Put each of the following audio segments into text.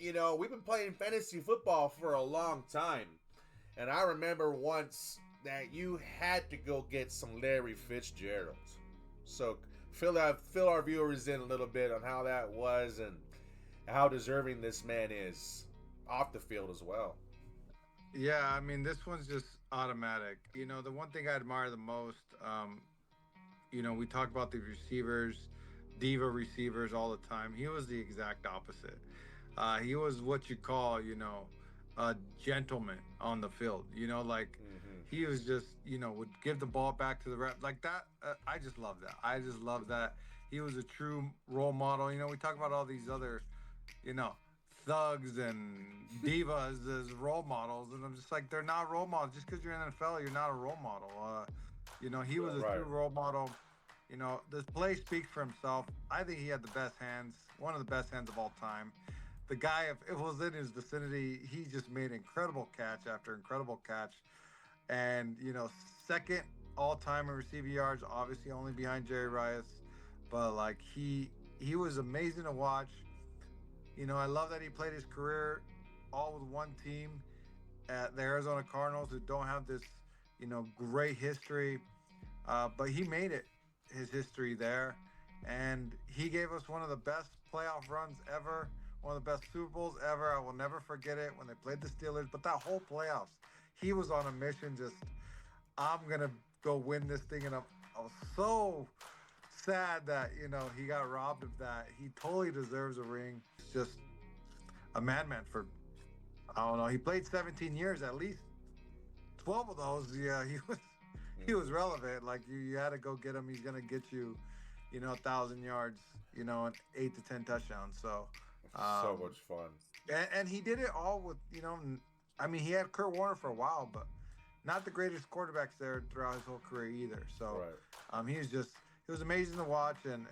we've been playing fantasy football for a long time. And I remember once that you had to go get some Larry Fitzgerald. So fill our viewers in a little bit on how that was and how deserving this man is off the field as well. Yeah, I mean, this one's just automatic. The one thing I admire the most, we talk about the receivers, diva receivers all the time. He was the exact opposite. He was what you call, a gentleman on the field. Like Mm-hmm. he was just, would give the ball back to the rep like that. I just love that. I just love that. He was a true role model. We talk about all these other, you know, thugs and divas as role models, and I'm just like, they're not role models. Just because you're in the NFL, you're not a role model. He was a true Right. role model. The play speaks for himself. I think he had the best hands, one of the best hands of all time. The guy, if it was in his vicinity, he just made incredible catch after incredible catch. And, second all time in receiving yards, obviously only behind Jerry Rice. But like he was amazing to watch. I love that he played his career all with one team at the Arizona Cardinals, who don't have this, great history. But he made it his history there. And he gave us one of the best playoff runs ever, one of the best Super Bowls ever. I will never forget it when they played the Steelers. But that whole playoffs, he was on a mission, just, I'm going to go win this thing. And I was so sad that, he got robbed of that. He totally deserves a ring. It's just a madman for, I don't know, he played 17 years, at least 12 of those. Yeah, he was Mm-hmm. relevant. Like you had to go get him. He's gonna get you, 1,000 yards, and 8 to 10 touchdowns. So, So um, much fun. and he did it all with, I mean, he had Kurt Warner for a while, but not the greatest quarterbacks there throughout his whole career either. So, Right. he was amazing to watch, and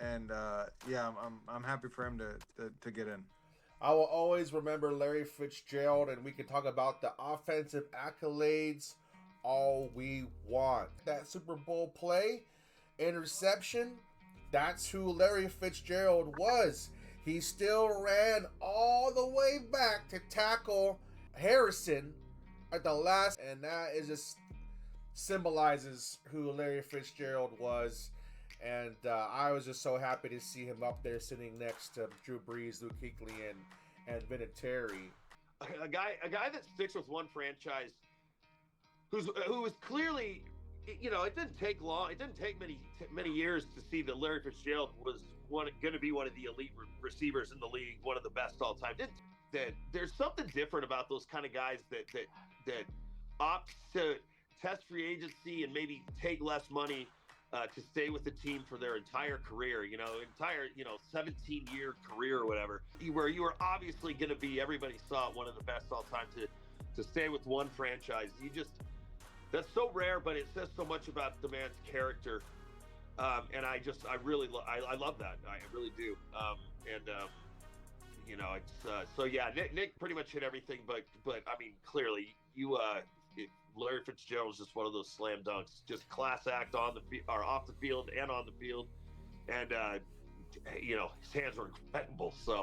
yeah, I'm happy for him to get in. I will always remember Larry Fitzgerald, and we can talk about the offensive accolades all we want. That Super Bowl play, interception, that's who Larry Fitzgerald was. He still ran all the way back to tackle Harrison at the last, and that is just symbolizes who Larry Fitzgerald was. And I was just so happy to see him up there sitting next to Drew Brees, Luke Kuechly, and Vinatieri. A guy that sticks with one franchise, who was clearly, it didn't take long. It didn't take many years to see that Larry Fitzgerald was going to be one of the elite receivers in the league, one of the best all time. That there's something different about those kind of guys that opt to test free agency and maybe take less money to stay with the team for their entire career, 17-year career or whatever, where you were obviously going to be, everybody saw it, one of the best all time, to stay with one franchise. That's so rare, but it says so much about the man's character. And I love that. I really do. It's so yeah, Nick pretty much hit everything, but I mean, clearly Larry Fitzgerald is just one of those slam dunks, just class act on or off the field and on the field, and his hands were incredible. So